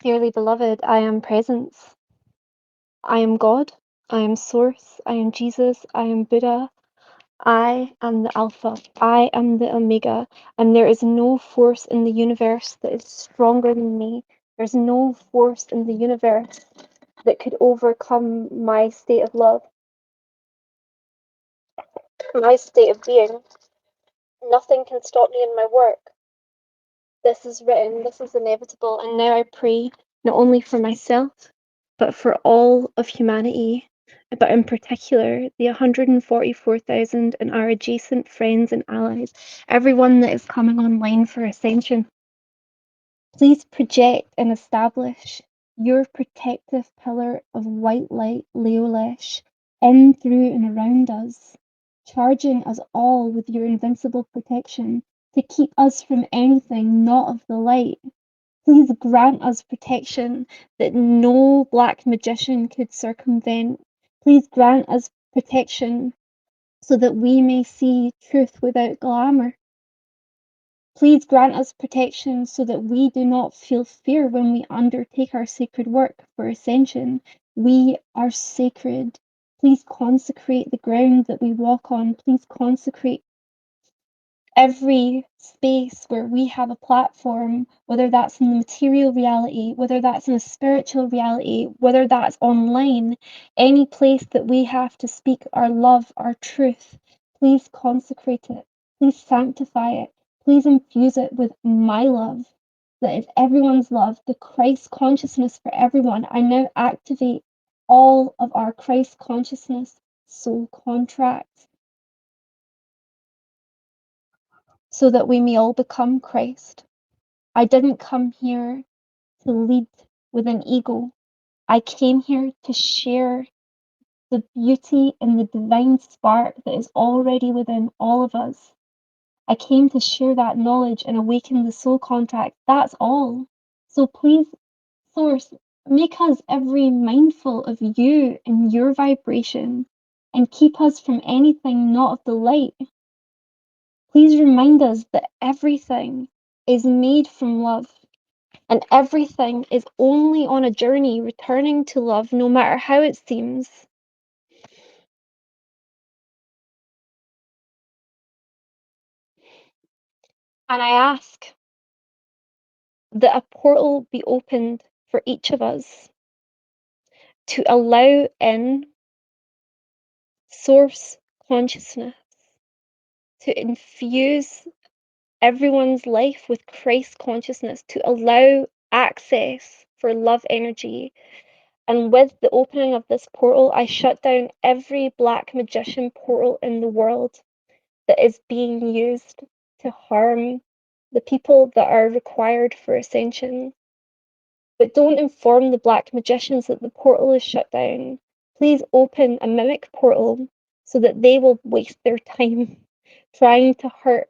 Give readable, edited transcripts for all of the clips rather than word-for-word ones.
Dearly beloved, I am presence. I am God. I am source. I am Jesus. I am Buddha. I am the Alpha. I am the Omega. And there is no force in the universe that is stronger than me. There's no force in the universe that could overcome my state of love, my state of being. Nothing can stop me in my work. This is written, this is inevitable, and now I pray not only for myself, but for all of humanity, but in particular the 144,000 and our adjacent friends and allies, everyone that is coming online for Ascension. Please project and establish your protective pillar of white light, Leolesh, in, through, and around us, charging us all with your invincible protection to keep us from anything not of the light. Please grant us protection that no black magician could circumvent. Please grant us protection so that we may see truth without glamour. Please grant us protection so that we do not feel fear when we undertake our sacred work for ascension. We are sacred. Please consecrate the ground that we walk on. Please consecrate every space where we have a platform, whether that's in the material reality, whether that's in a spiritual reality, whether that's online, any place that we have to speak our love, our truth, please consecrate it. Please sanctify it. Please infuse it with my love. That is everyone's love, the Christ consciousness for everyone. I now activate all of our Christ consciousness soul contracts so that we may all become Christ. I didn't come here to lead with an ego. I came here to share the beauty and the divine spark that is already within all of us. I came to share that knowledge and awaken the soul contract. That's all. So please, Source, make us every mindful of you and your vibration and keep us from anything not of the light. Please remind us that everything is made from love. And everything is only on a journey returning to love, no matter how it seems. And I ask that a portal be opened for each of us to allow in source consciousness, to infuse everyone's life with Christ consciousness, to allow access for love energy. And with the opening of this portal, I shut down every black magician portal in the world that is being used to harm the people that are required for ascension. But don't inform the black magicians that the portal is shut down. Please open a mimic portal so that they will waste their time trying to hurt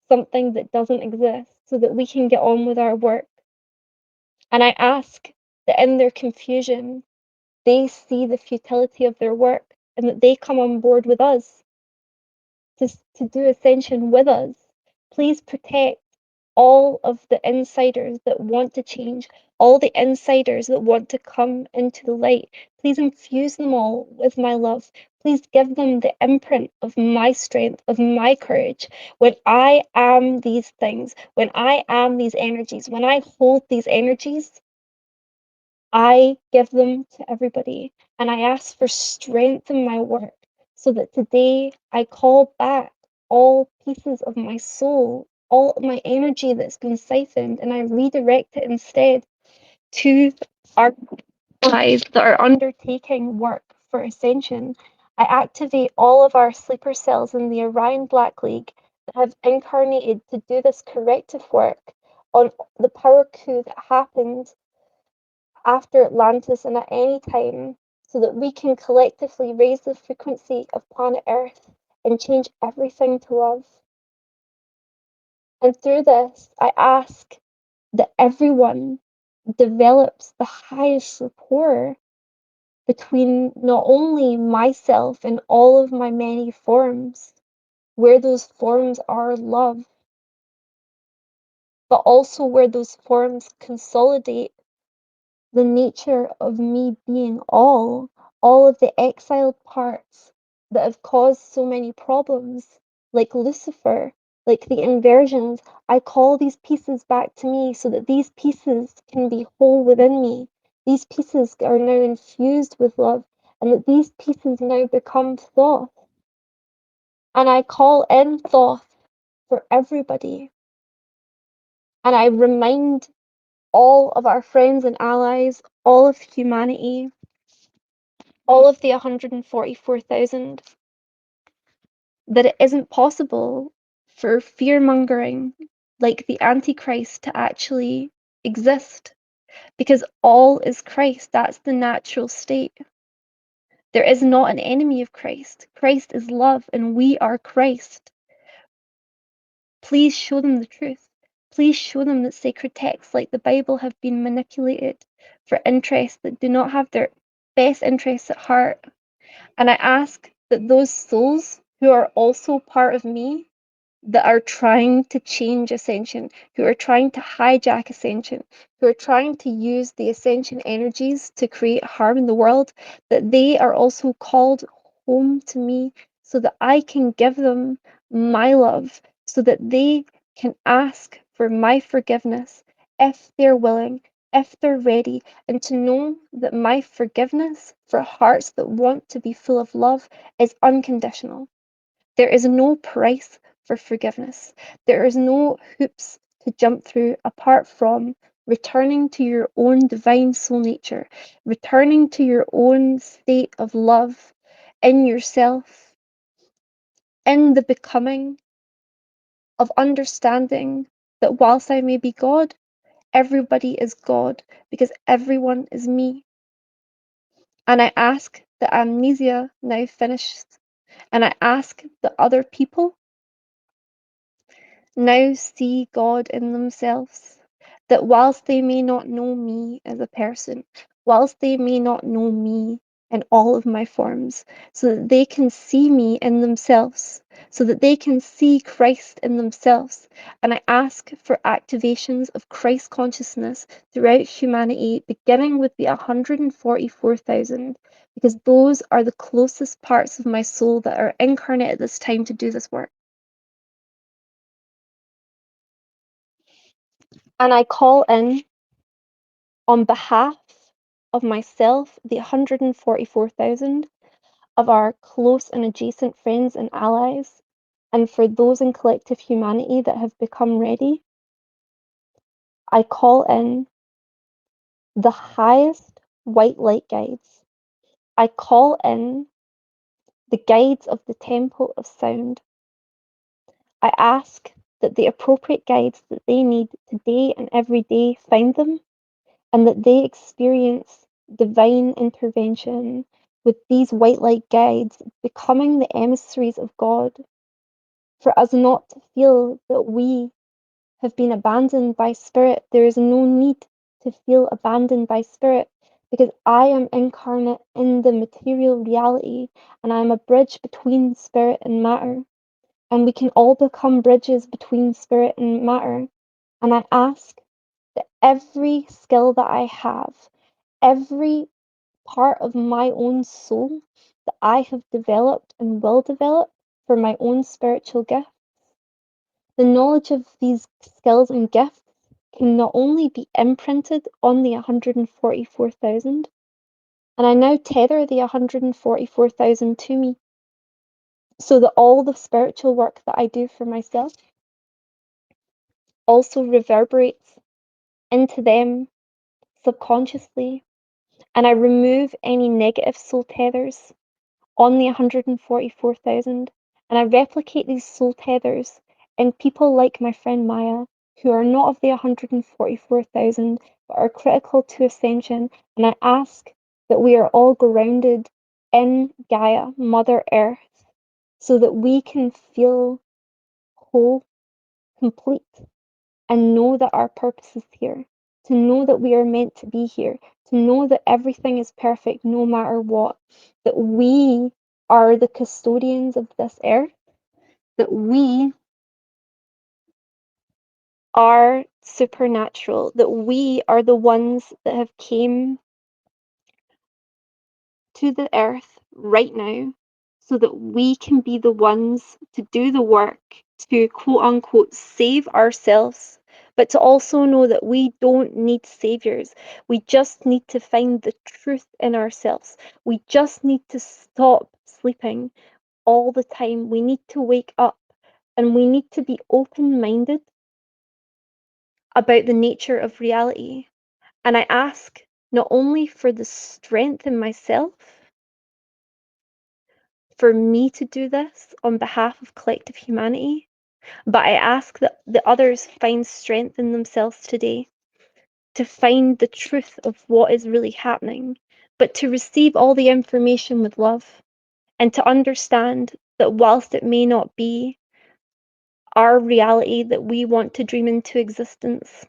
something that doesn't exist so that we can get on with our work. And I ask that in their confusion, they see the futility of their work and that they come on board with us to do ascension with us. Please protect all of the insiders that want to change, all the insiders that want to come into the light. Please infuse them all with my love. Please give them the imprint of my strength, of my courage. When I am these things, when I am these energies, when I hold these energies, I give them to everybody. And I ask for strength in my work so that today I call back all pieces of my soul, all of my energy that's been siphoned, and I redirect it instead to our allies that are undertaking work for ascension. I activate all of our sleeper cells in the Orion Black League that have incarnated to do this corrective work on the power coup that happened after Atlantis and at any time so that we can collectively raise the frequency of planet Earth and change everything to love. And through this, I ask that everyone develops the highest rapport between not only myself and all of my many forms, where those forms are love. but also where those forms consolidate the nature of me being all of the exiled parts that have caused so many problems, like Lucifer, like the inversions. I call these pieces back to me so that these pieces can be whole within me. These pieces are now infused with love, and that these pieces now become Thoth. And I call in Thoth for everybody. And I remind all of our friends and allies, all of humanity, all of the 144,000, that it isn't possible for fear mongering like the Antichrist to actually exist, because all is Christ. That's the natural state. There is not an enemy of Christ. Christ is love, and we are Christ. Please show them the truth. Please show them that sacred texts like the Bible have been manipulated for interests that do not have their best interests at heart. And I ask that those souls who are also part of me, that are trying to change ascension, who are trying to hijack ascension, who are trying to use the ascension energies to create harm in the world, that they are also called home to me so that I can give them my love, so that they can ask for my forgiveness if they're willing, if they're ready, and to know that my forgiveness for hearts that want to be full of love is unconditional. There is no price for forgiveness. There is no hoops to jump through apart from returning to your own divine soul nature, returning to your own state of love in yourself, in the becoming of understanding that whilst I may be God, everybody is God because everyone is me. And I ask that amnesia now finishes, and I ask that other people now see God in themselves, that whilst they may not know me as a person, whilst they may not know me in all of my forms, so that they can see me in themselves, so that they can see Christ in themselves. And I ask for activations of Christ consciousness throughout humanity, beginning with the 144,000, because those are the closest parts of my soul that are incarnate at this time to do this work. And I call in, on behalf of myself, the 144,000 of our close and adjacent friends and allies, and for those in collective humanity that have become ready, I call in the highest white light guides. I call in the guides of the Temple of Sound. I ask that the appropriate guides that they need today and every day find them, and that they experience divine intervention with these white light guides, becoming the emissaries of God, for us not to feel that we have been abandoned by spirit. There is no need to feel abandoned by spirit, because I am incarnate in the material reality, and I am a bridge between spirit and matter. And we can all become bridges between spirit and matter. And I ask that every skill that I have, every part of my own soul that I have developed and will develop for my own spiritual gift, the knowledge of these skills and gifts can not only be imprinted on the 144,000, and I now tether the 144,000 to me, so that all the spiritual work that I do for myself also reverberates into them subconsciously, and I remove any negative soul tethers on the 144,000, and I replicate these soul tethers in people like my friend Maya, who are not of the 144,000 but are critical to ascension. And I ask that we are all grounded in Gaia, Mother Earth, so that we can feel whole, complete, and know that our purpose is here, to know that we are meant to be here, to know that everything is perfect no matter what, that we are the custodians of this earth, that we are supernatural, that we are the ones that have came to the earth right now so that we can be the ones to do the work to quote unquote save ourselves, but to also know that we don't need saviors. We just need to find the truth in ourselves. We just need to stop sleeping all the time. We need to wake up and we need to be open minded about the nature of reality. And I ask not only for the strength in myself, for me to do this on behalf of collective humanity, but I ask that the others find strength in themselves today to find the truth of what is really happening, but to receive all the information with love and to understand that whilst it may not be our reality that we want to dream into existence,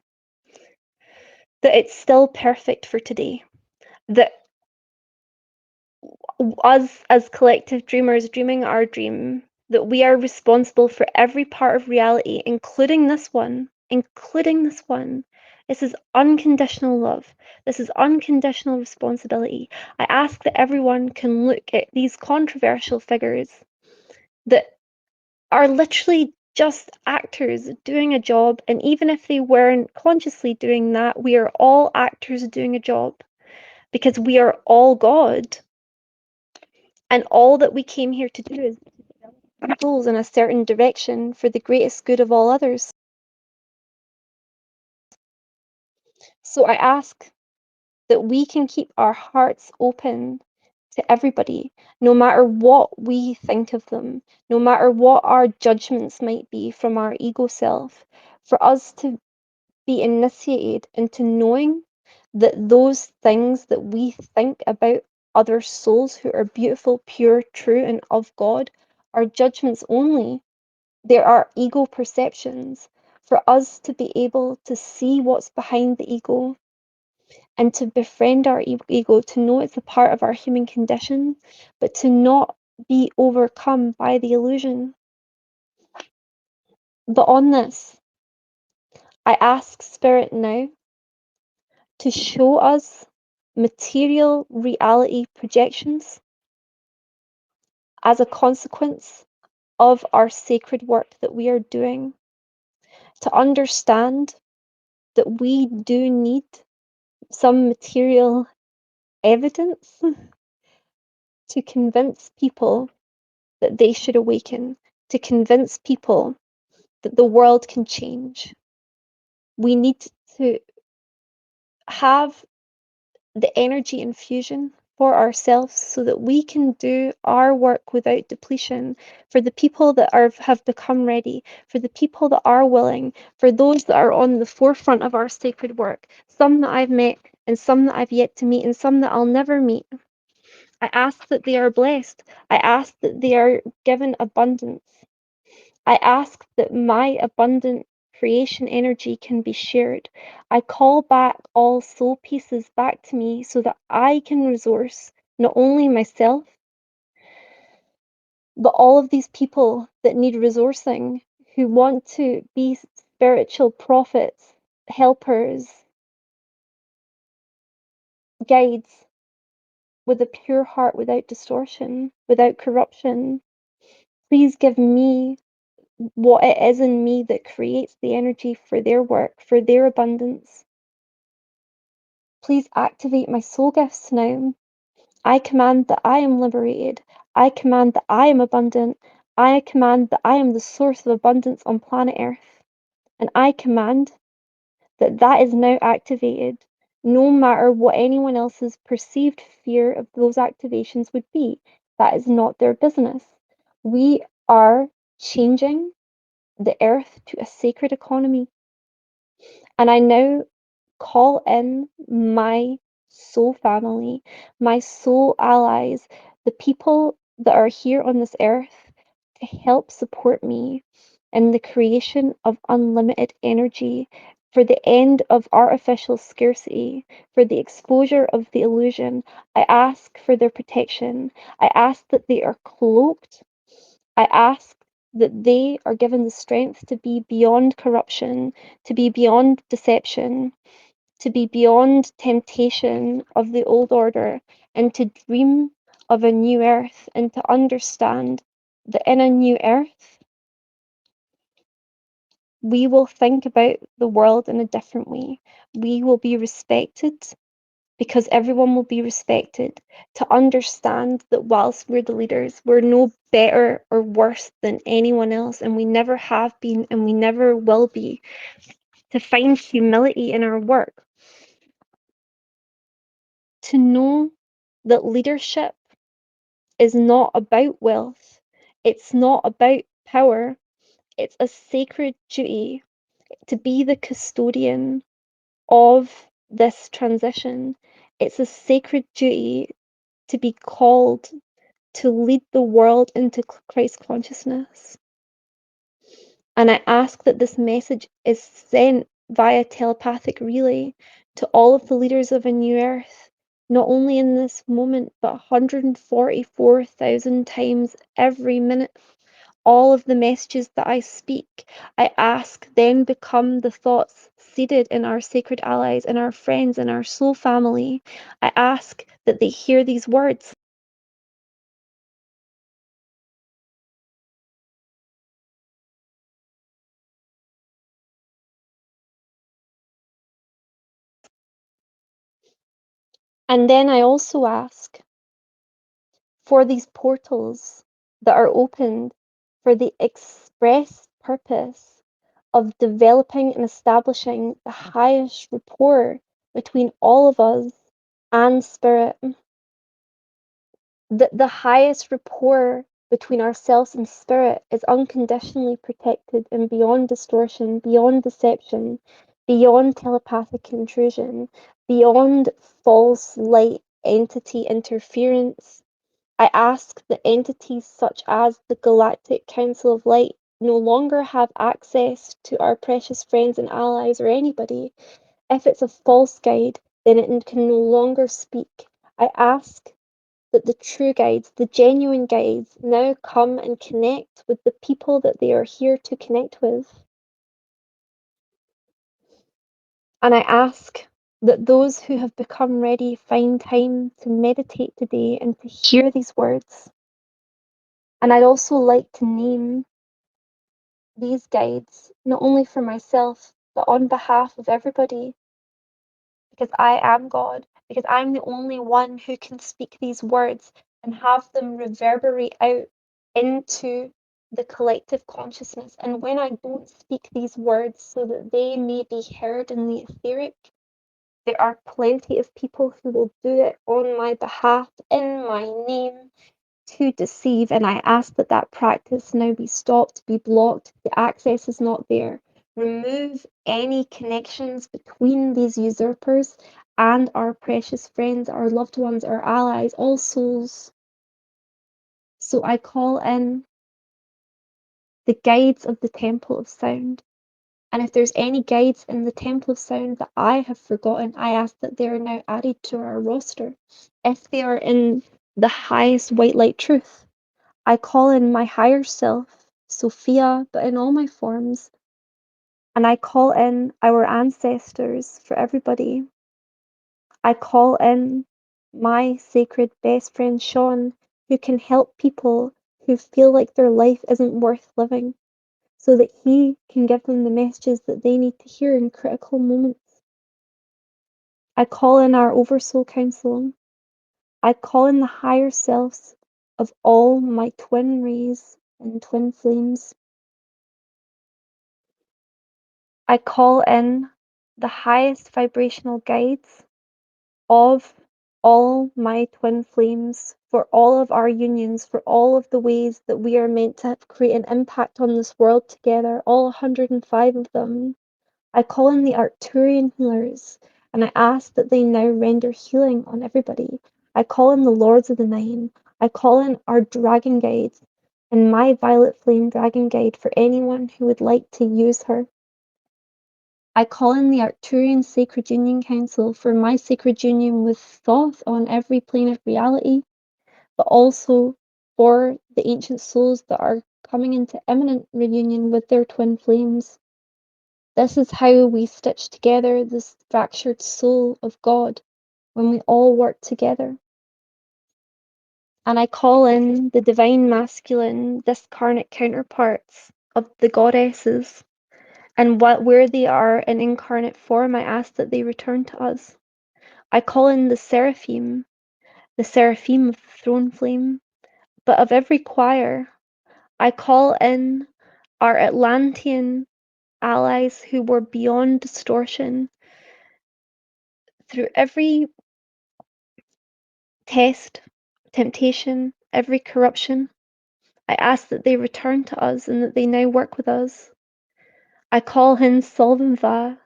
that it's still perfect for today. That us as collective dreamers dreaming our dream, that we are responsible for every part of reality, including this one, including this one. This is unconditional love. This is unconditional responsibility. I ask that everyone can look at these controversial figures that are literally just actors doing a job, and even if they weren't consciously doing that, we are all actors doing a job because we are all God. And all that we came here to do is goals in a certain direction for the greatest good of all others. So I ask that we can keep our hearts open to everybody, no matter what we think of them, no matter what our judgments might be from our ego self, for us to be initiated into knowing that those things that we think about other souls who are beautiful, pure, true, and of God are judgments only. There are ego perceptions. For us to be able to see what's behind the ego and to befriend our ego, to know it's a part of our human condition, but to not be overcome by the illusion. But on this, I ask Spirit now to show us material reality projections as a consequence of our sacred work that we are doing, to understand that we do need some material evidence to convince people that they should awaken, to convince people that the world can change. We need to have the energy infusion for ourselves so that we can do our work without depletion, for the people that have become ready, for the people that are willing, for those that are on the forefront of our sacred work, some that I've met and some that I've yet to meet and some that I'll never meet. I ask that they are blessed. I ask that they are given abundance. I ask that my abundant creation energy can be shared. I call back all soul pieces back to me so that I can resource not only myself, but all of these people that need resourcing, who want to be spiritual prophets, helpers, guides, with a pure heart without distortion, without corruption. Please give me what it is in me that creates the energy for their work, for their abundance. Please activate my soul gifts now. I command that I am liberated. I command that I am abundant. I command that I am the source of abundance on planet Earth. And I command that that is now activated, no matter what anyone else's perceived fear of those activations would be. That is not their business. We are changing the earth to a sacred economy. And I now call in my soul family, my soul allies, the people that are here on this earth to help support me in the creation of unlimited energy, for the end of artificial scarcity, for the exposure of the illusion. I ask for their protection. I ask that they are cloaked. I ask that they are given the strength to be beyond corruption, to be beyond deception, to be beyond temptation of the old order, and to dream of a new earth, and to understand that in a new earth, we will think about the world in a different way. We will be respected because everyone will be respected, to understand that whilst we're the leaders, we're no better or worse than anyone else, and we never have been and we never will be, to find humility in our work, to know that leadership is not about wealth, it's not about power, it's a sacred duty to be the custodian of this transition. It's a sacred duty to be called to lead the world into Christ consciousness. And I ask that this message is sent via telepathic relay to all of the leaders of a new earth, not only in this moment, but 144,000 times every minute. All of the messages that I speak, I ask then become the thoughts seated in our sacred allies, in our friends, in our soul family. I ask that they hear these words. And then I also ask for these portals that are opened for the express purpose of developing and establishing the highest rapport between all of us and spirit. The highest rapport between ourselves and spirit is unconditionally protected and beyond distortion, beyond deception, beyond telepathic intrusion, beyond false light entity interference. I ask that entities such as the Galactic Council of Light no longer have access to our precious friends and allies or anybody. If it's a false guide, then it can no longer speak. I ask that the true guides, the genuine guides, now come and connect with the people that they are here to connect with. And I ask that those who have become ready find time to meditate today and to hear these words. And I'd also like to name these guides, not only for myself, but on behalf of everybody, because I am God, because I'm the only one who can speak these words and have them reverberate out into the collective consciousness. And when I don't speak these words so that they may be heard in the etheric, there are plenty of people who will do it on my behalf, in my name, to deceive, and I ask that that practice now be stopped, be blocked, the access is not there. Remove any connections between these usurpers and our precious friends, our loved ones, our allies, all souls. So I call in the guides of the Temple of Sound. And if there's any guides in the Temple of Sound that I have forgotten, I ask that they are now added to our roster. If they are in the highest white light truth, I call in my higher self, Sophia, but in all my forms, and I call in our ancestors for everybody. I call in my sacred best friend Sean, who can help people who feel like their life isn't worth living, so that he can give them the messages that they need to hear in critical moments. I call in our Oversoul Council. I call in the higher selves of all my twin rays and twin flames. I call in the highest vibrational guides of all my twin flames for all of our unions, for all of the ways that we are meant to create an impact on this world together, all 105 of them. I call in the Arcturian healers, and I ask that they now render healing on everybody. I call in the Lords of the Nine. I call in our dragon guides and my violet flame dragon guide for anyone who would like to use her. I call in the Arcturian Sacred Union Council for my sacred union with Thoth on every plane of reality, but also for the ancient souls that are coming into imminent reunion with their twin flames. This is how we stitch together this fractured soul of God when we all work together. And I call in the divine masculine discarnate counterparts of the goddesses, and where they are in incarnate form, I ask that they return to us. I call in the seraphim of the throne flame, but of every choir. I call in our Atlantean allies who were beyond distortion through every test, temptation, every corruption. I ask that they return to us and that they now work with us. I call in Solvenva.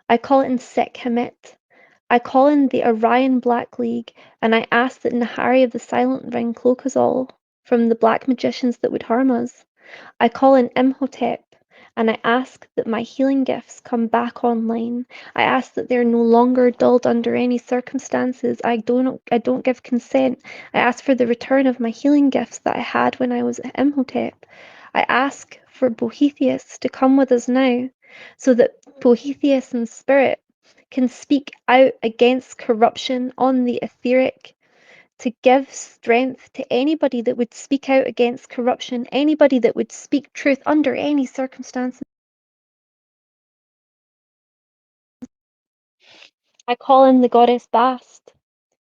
I call in Sekhmet. I call in the Orion Black League, and I ask that Nahari of the Silent Ring cloak us all from the black magicians that would harm us. I call in Imhotep, and I ask that my healing gifts come back online. I ask that they're no longer dulled under any circumstances. I don't give consent. I ask for the return of my healing gifts that I had when I was at Imhotep. I ask for Boethius to come with us now, so that Boethius in spirit can speak out against corruption on the etheric, to give strength to anybody that would speak out against corruption, anybody that would speak truth under any circumstances. I call in the goddess Bast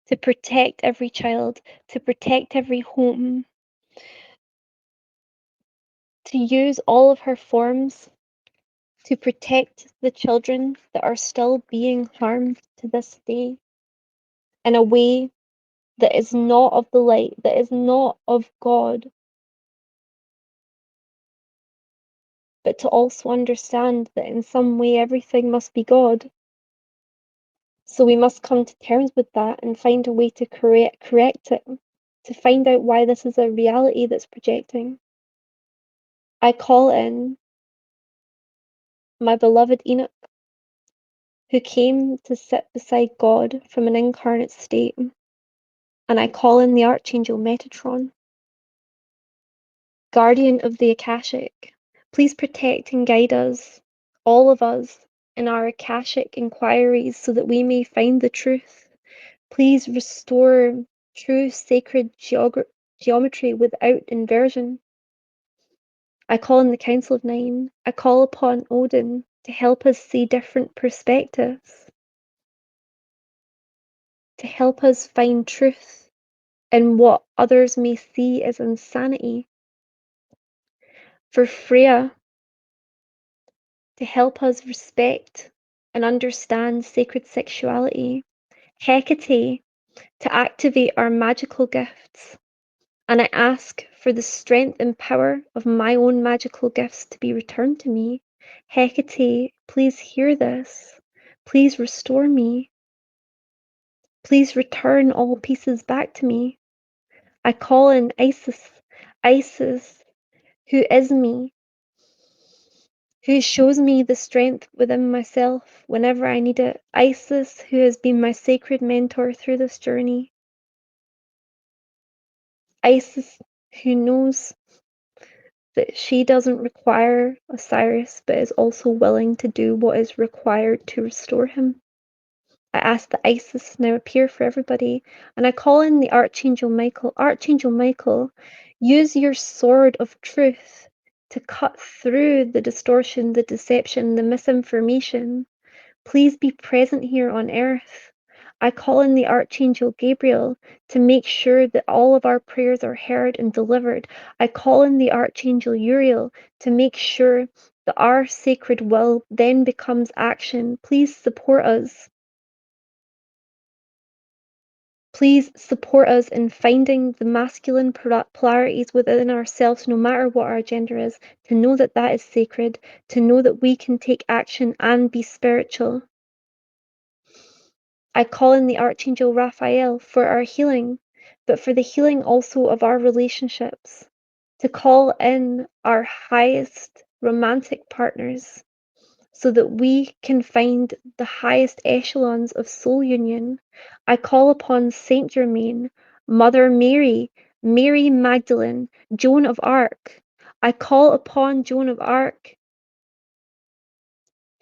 to protect every child, to protect every home, to use all of her forms to protect the children that are still being harmed to this day in a way that is not of the light, that is not of God, but to also understand that in some way everything must be God. So we must come to terms with that and find a way to correct it, to find out why this is a reality that's projecting. I call in my beloved Enoch, who came to sit beside God from an incarnate state, and I call in the Archangel Metatron, guardian of the Akashic. Please protect and guide us, all of us, in our Akashic inquiries so that we may find the truth. Please restore true sacred geometry without inversion. I call in the Council of Nine. I call upon Odin to help us see different perspectives, to help us find truth in what others may see as insanity. For Freya to help us respect and understand sacred sexuality. Hecate to activate our magical gifts. And I ask for the strength and power of my own magical gifts to be returned to me. Hecate, please hear this. Please restore me. Please return all pieces back to me. I call in Isis, who is me, who shows me the strength within myself whenever I need it. Isis, who has been my sacred mentor through this journey. Isis, who knows that she doesn't require Osiris, but is also willing to do what is required to restore him. I ask that Isis now appear for everybody, and I call in the Archangel Michael. Archangel Michael, use your sword of truth to cut through the distortion, the deception, the misinformation. Please be present here on earth. I call in the Archangel Gabriel to make sure that all of our prayers are heard and delivered. I call in the Archangel Uriel to make sure that our sacred will then becomes action. Please support us. Please support us in finding the masculine polarities within ourselves, no matter what our gender is, to know that that is sacred, to know that we can take action and be spiritual. I call in the Archangel Raphael for our healing, but for the healing also of our relationships, to call in our highest romantic partners so that we can find the highest echelons of soul union. I call upon Saint Germain, Mother Mary, Mary Magdalene, Joan of Arc, I call upon Joan of Arc,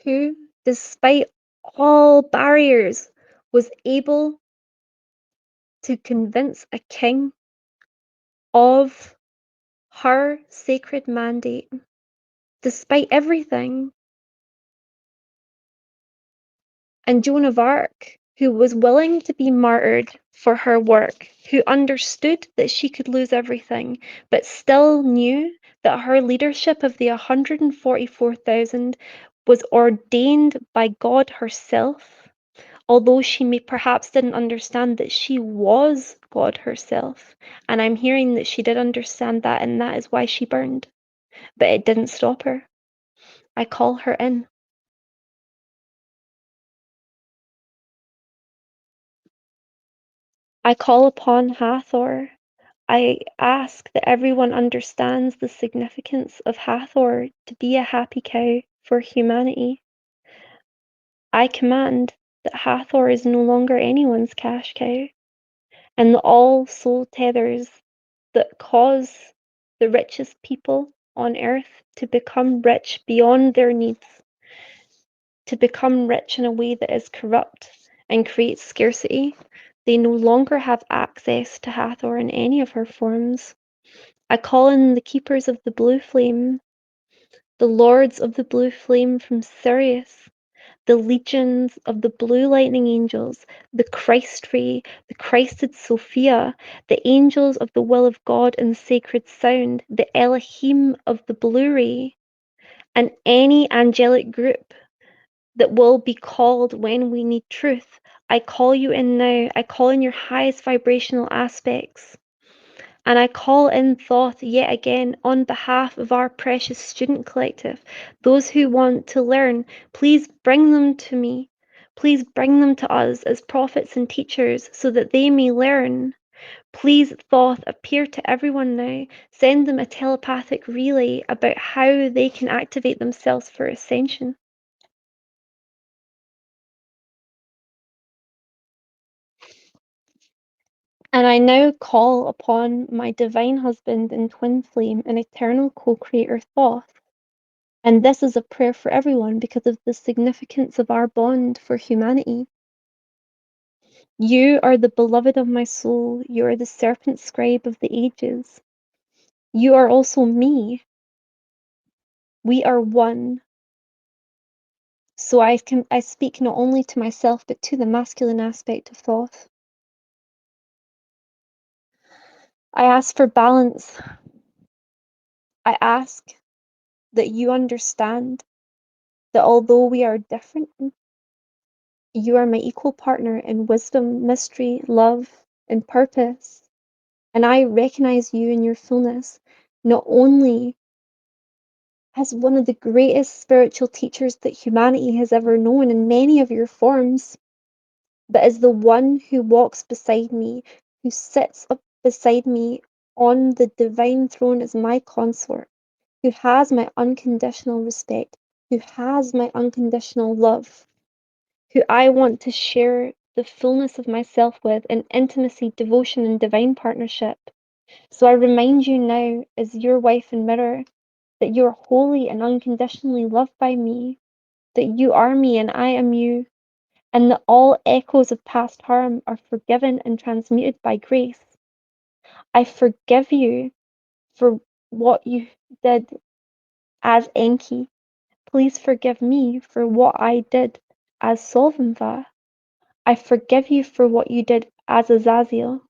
who, despite all barriers, was able to convince a king of her sacred mandate. Despite everything, and Joan of Arc, who was willing to be martyred for her work, who understood that she could lose everything, but still knew that her leadership of the 144,000 was ordained by God herself, although she may perhaps didn't understand that she was God herself. And I'm hearing that she did understand that, and that is why she burned. But it didn't stop her. I call her in. I call upon Hathor. I ask that everyone understands the significance of Hathor to be a happy cow for humanity. I command that Hathor is no longer anyone's cash cow, and that all soul tethers that cause the richest people on earth to become rich beyond their needs, to become rich in a way that is corrupt and creates scarcity, they no longer have access to Hathor in any of her forms. I call in the keepers of the blue flame, the lords of the blue flame from Sirius, the legions of the blue lightning angels, the Christ ray, the Christed Sophia, the angels of the will of God and sacred sound, the Elohim of the blue ray, and any angelic group that will be called when we need truth. I call you in now. I call in your highest vibrational aspects. And I call in Thoth yet again on behalf of our precious student collective. Those who want to learn, please bring them to me. Please bring them to us as prophets and teachers so that they may learn. Please, Thoth, appear to everyone now. Send them a telepathic relay about how they can activate themselves for ascension. And I now call upon my divine husband and twin flame and eternal co-creator Thoth. And this is a prayer for everyone because of the significance of our bond for humanity. You are the beloved of my soul. You are the serpent scribe of the ages. You are also me. We are one. So I speak not only to myself but to the masculine aspect of Thoth. I ask for balance. I ask that you understand that although we are different, you are my equal partner in wisdom, mystery, love, and purpose. And I recognize you in your fullness, not only as one of the greatest spiritual teachers that humanity has ever known in many of your forms, but as the one who walks beside me, who sits up beside me on the divine throne as my consort, who has my unconditional respect, who has my unconditional love, who I want to share the fullness of myself with in intimacy, devotion, and divine partnership. So I remind you now, as your wife and mirror, that you are wholly and unconditionally loved by me, that you are me and I am you, and that all echoes of past harm are forgiven and transmuted by grace. I forgive you for what you did as Enki. Please forgive me for what I did as Solvenva. I forgive you for what you did as Azazel.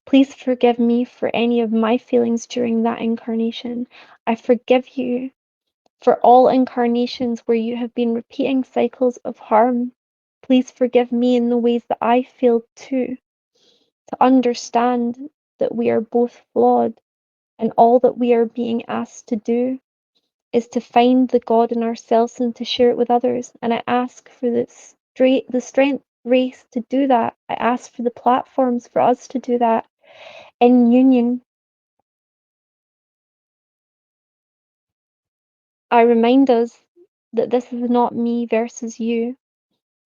Please forgive me for any of my feelings during that incarnation. I forgive you for all incarnations where you have been repeating cycles of harm. Please forgive me in the ways that I failed too, to understand that we are both flawed and all that we are being asked to do is to find the God in ourselves and to share it with others. And I ask for the strength, grace to do that. I ask for the platforms for us to do that in union. I remind us that this is not me versus you.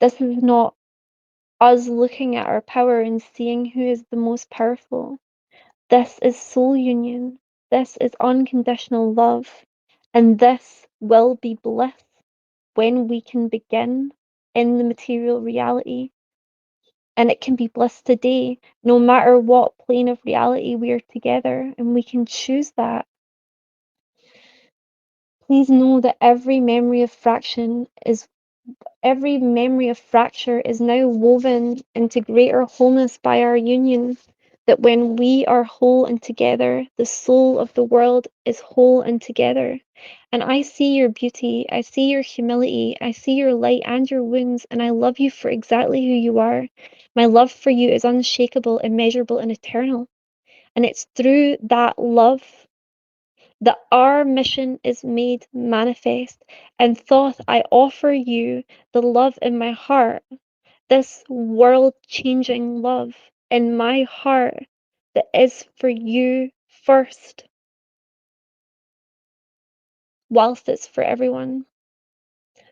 This is not us looking at our power and seeing who is the most powerful. This is soul union. This is unconditional love, and this will be bliss when we can begin in the material reality. And it can be bliss today, no matter what plane of reality we are together, and we can choose that. Please know that every memory of fracture is now woven into greater wholeness by our union. That when we are whole and together, the soul of the world is whole and together. And I see your beauty, I see your humility, I see your light and your wounds, and I love you for exactly who you are. My love for you is unshakable, immeasurable, and eternal. And it's through that love that our mission is made manifest. And Thoth, I offer you the love in my heart, this world changing love in my heart that is for you first, whilst it's for everyone.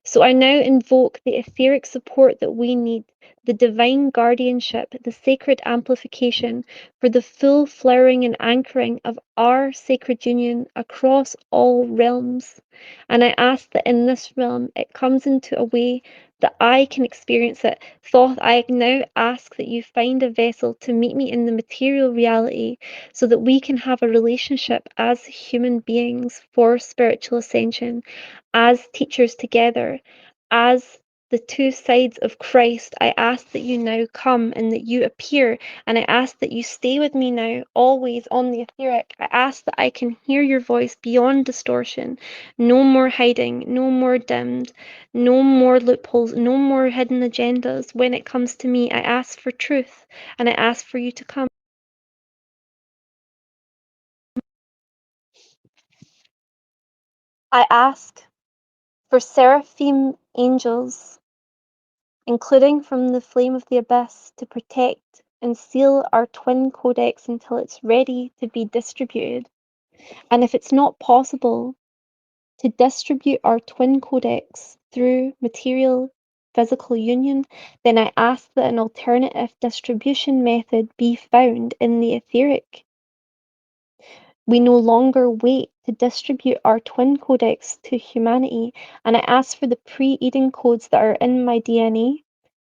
So I now invoke the etheric support that we need, the divine guardianship, the sacred amplification for the full flowering and anchoring of our sacred union across all realms. And I ask that in this realm it comes into a way that I can experience it. Thoth, I now ask that you find a vessel to meet me in the material reality so that we can have a relationship as human beings for spiritual ascension, as teachers together, as the two sides of Christ. I ask that you now come and that you appear, and I ask that you stay with me now, always on the etheric. I ask that I can hear your voice beyond distortion. No more hiding, no more dimmed, no more loopholes, no more hidden agendas. When it comes to me, I ask for truth, and I ask for you to come. I ask for seraphim angels, including from the flame of the abyss, to protect and seal our twin codex until it's ready to be distributed. And if it's not possible to distribute our twin codex through material physical union, then I ask that an alternative distribution method be found in the etheric. We no longer wait to distribute our twin codex to humanity, and I ask for the pre-Eden codes that are in my DNA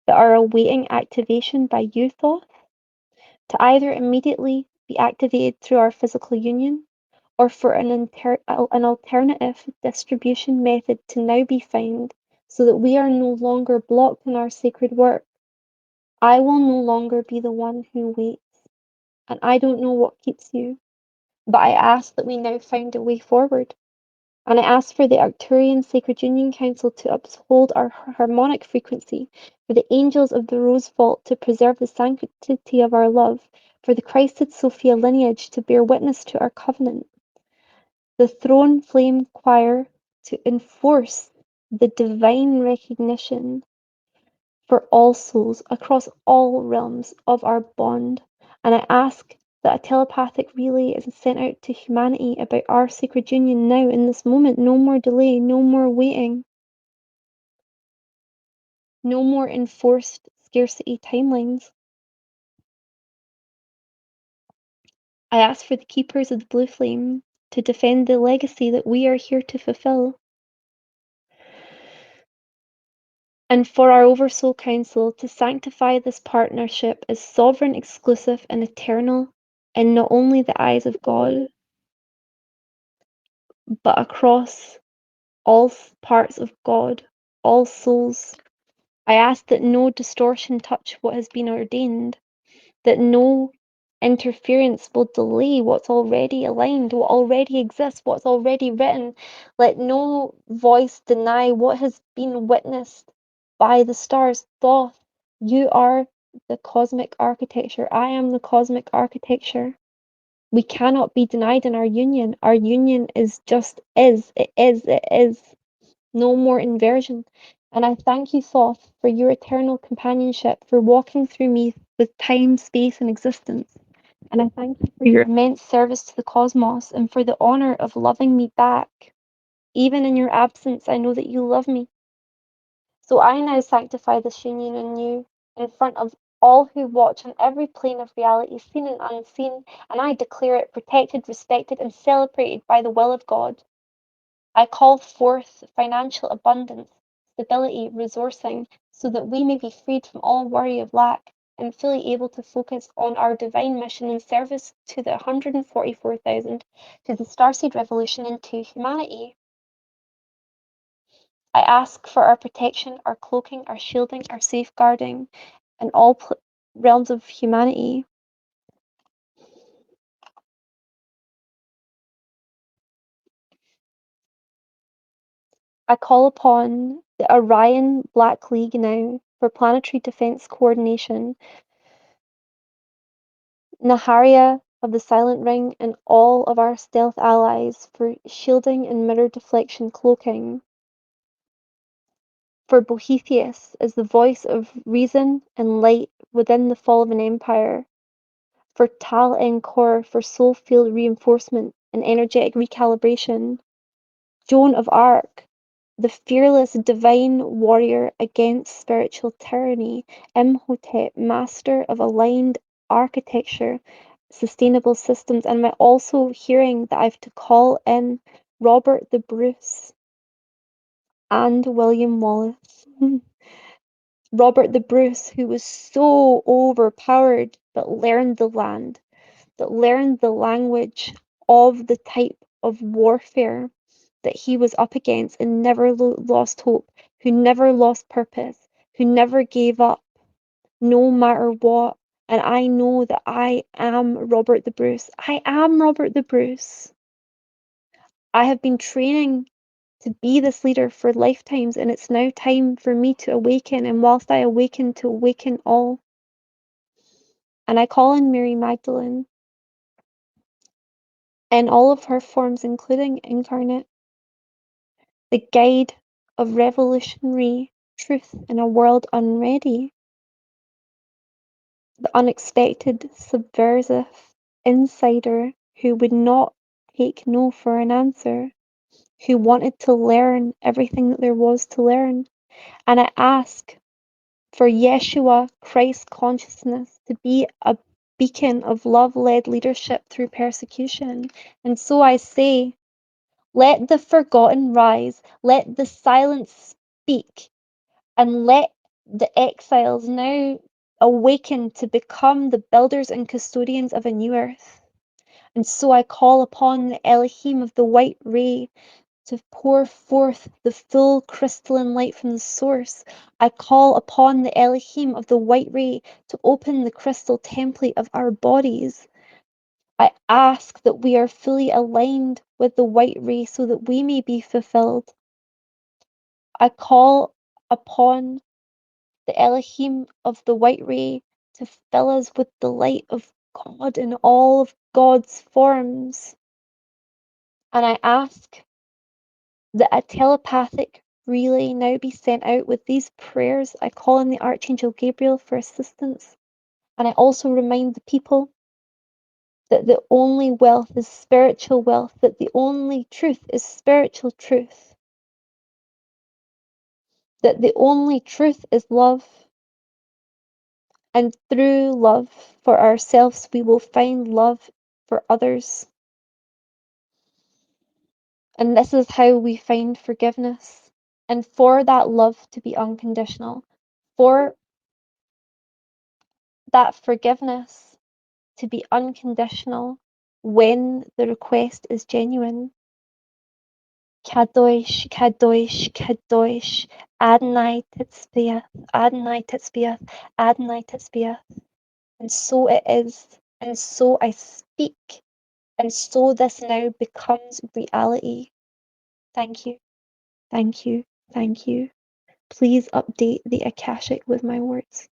that are awaiting activation by you, Thoth, to either immediately be activated through our physical union or for an alternative distribution method to now be found so that we are no longer blocked in our sacred work. I will no longer be the one who waits, and I don't know what keeps you, but I ask that we now find a way forward. And I ask for the Arcturian Sacred Union Council to uphold our harmonic frequency, for the angels of the Rose Vault to preserve the sanctity of our love, for the Christed Sophia lineage to bear witness to our covenant, the Throne Flame Choir to enforce the divine recognition for all souls across all realms of our bond. And I ask that a telepathic relay is sent out to humanity about our sacred union now in this moment. No more delay, no more waiting, no more enforced scarcity timelines. I ask for the keepers of the blue flame to defend the legacy that we are here to fulfill. And for our Oversoul Council to sanctify this partnership as sovereign, exclusive, and eternal in not only the eyes of God, but across all parts of God, all souls. I ask that no distortion touch what has been ordained, that no interference will delay what's already aligned, what already exists, what's already written. Let no voice deny what has been witnessed by the stars. Thoth, you are the cosmic architecture. I am the cosmic architecture. We cannot be denied in our union. Our union is just is. It is. It is. No more inversion. And I thank you, Thoth, for your eternal companionship, for walking through me with time, space, and existence. And I thank you for your immense service to the cosmos and for the honor of loving me back. Even in your absence, I know that you love me. So I now sanctify this union anew in front of all who watch on every plane of reality, seen and unseen, and I declare it protected, respected, and celebrated by the will of God. I call forth financial abundance, stability, resourcing, so that we may be freed from all worry of lack and fully able to focus on our divine mission in service to the 144,000, to the Starseed Revolution, and to humanity. I ask for our protection, our cloaking, our shielding, our safeguarding, in all realms of humanity. I call upon the Orion Black League now for planetary defense coordination, Naharia of the Silent Ring, and all of our stealth allies for shielding and mirror deflection cloaking, for Boethius as the voice of reason and light within the fall of an empire, for Tal Encore for soul field reinforcement and energetic recalibration, Joan of Arc, the fearless divine warrior against spiritual tyranny, Imhotep, master of aligned architecture, sustainable systems, and I'm also hearing that I have to call in Robert the Bruce and William Wallace. Robert the Bruce, who was so overpowered but learned the land, that learned the language of the type of warfare that he was up against and never lost hope, who never lost purpose, who never gave up, no matter what. And I know that I am Robert the Bruce. I am Robert the Bruce. I have been training to be this leader for lifetimes, and it's now time for me to awaken. And whilst I awaken, to awaken all. And I call on Mary Magdalene in all of her forms, including incarnate, the guide of revolutionary truth in a world unready, the unexpected, subversive insider who would not take no for an answer, who wanted to learn everything that there was to learn. And I ask for Yeshua, Christ consciousness, to be a beacon of love-led leadership through persecution. And so I say, let the forgotten rise, let the silence speak, and let the exiles now awaken to become the builders and custodians of a new earth. And so I call upon the Elohim of the white ray to pour forth the full crystalline light from the source. I call upon the Elohim of the white ray to open the crystal template of our bodies. I ask that we are fully aligned with the white ray so that we may be fulfilled. I call upon the Elohim of the white ray to fill us with the light of God in all of God's forms. And I ask that a telepathic relay now be sent out with these prayers. I call on the Archangel Gabriel for assistance. And I also remind the people that the only wealth is spiritual wealth, that the only truth is spiritual truth, that the only truth is love. And through love for ourselves, we will find love for others. And this is how we find forgiveness. And for that love to be unconditional, for that forgiveness to be unconditional when the request is genuine. Kadosh, Kadosh, Kadosh, Adonai Titzviah, Adonai Titzviah, Adonai Titzviah. And so it is, and so I speak, and so this now becomes reality. Thank you, thank you, thank you. Please update the Akashic with my words.